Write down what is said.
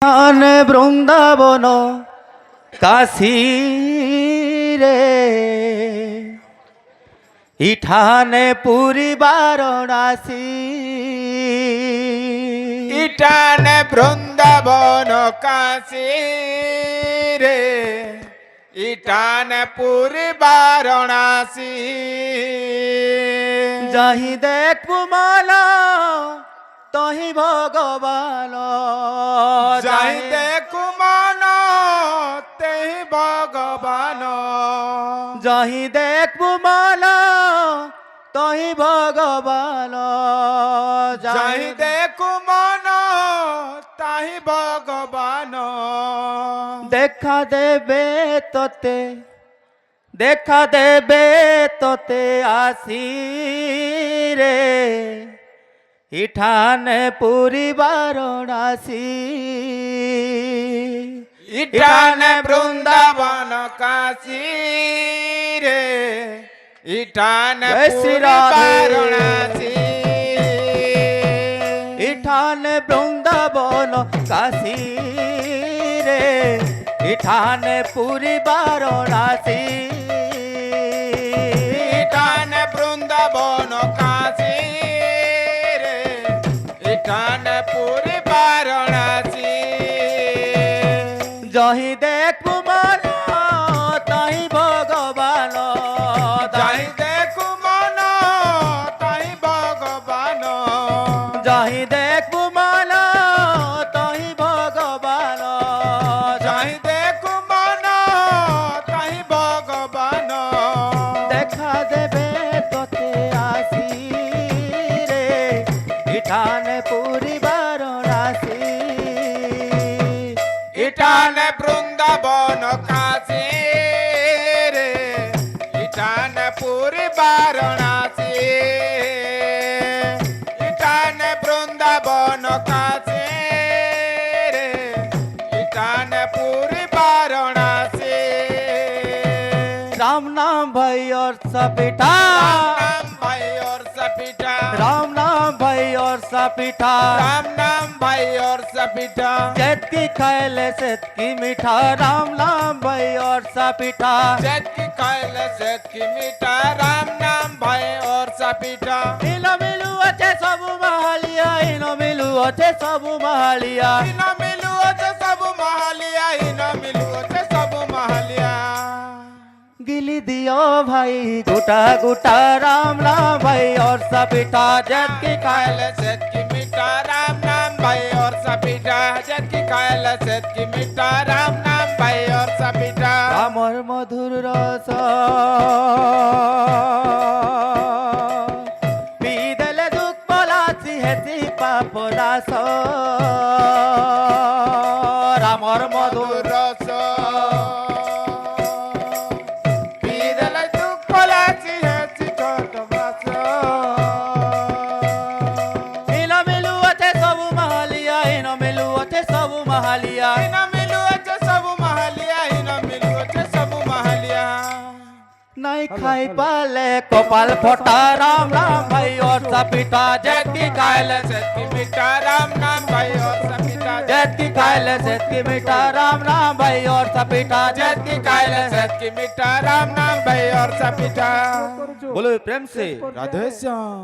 ধান বৃন্দাবন কাশী রে ইঠানে পুরী বারাণসী ইটানে বৃন্দাবন কাশী রে ইটানে পুরী বারাণসী যাহি দেখবু মালা তহি ভগবান যাই দেখু মন তেহি ভগবান যাহি দেখবু মালা তহি ভগবান যাই দেখু মন তাহি ভগবান দেখা দেবে তোতে দেখা দেবে তোতে আসি রে ইঠানে পুরী বারাণসী ইটানে বৃন্দাবন কাশী রে ইটানে জয় শ্রী পুরী রাধে। বারাণসী ইঠানে বৃন্দাবন কাশী রে ইঠানে পুরী বারাণসী ইটানে বৃন্দাবন কাশী রে ইটানে পুরী বারাণসী যহি দেখবু মন তাহি ভগবান যাই দেখু মন তাহি ভগবান যহি দেখবু মন তাহি ভগবান যাই দেখু মন তাহি ভগবান দেখা দেবে তোতে আসি রে ইঠানে পুরী বারাণসী ইটানে বৃন্দাবন কাশী রে ইটানে পুরী বারাণসী ইটানে বৃন্দাবন কাশী রে ইটানে পুরী বারাণসী राम नाम भाई और सपिटा राम भाई और सपिटा राम नाम भाई और सपिटा राम नाम भाई और सपिटा चैत की खैले सेत की मीठा राम नाम भाई और सपिटा जत की कैल सेत की मीठा राम नाम भाई और सपिटा इनो मिलू अचे सबु महालिया इनो मिलू अचे सबु महालिया इन मिलू अचे सब महालिया इन मिलू अचे सब महालिया गिली दियो भाई गुटा गुटा राम नाम भाई और सपिटा जैत की कैल सेत की मीठा राम नाम भाई और सपिटा जत की कैल सेत की मीठा राम नाम भाई और सपिटा रामर मधुर रस पीदले दुख पलासी हेती पाप दास रामर मधुर रस पीदल दुख पलाची हेची छोट बास इनो मिलू अचे सबु महालिया इनो मिलू अचे सबु महालिया इन मिलू अचे सब महालिया इन मिलू अचे सब महालिया नहीं खाई पाले कपाल फोटा राम राम भाई और सपिटा जैत की कैल सेत की मीठा राम नाम भाई और सपिता जैत की खाइले सेत की मीठा राम नाम भाई और सपिटा जत की कैल सेत की मीठा राम नाम भाई और सपिता बोलो प्रेम से राधे श्याम।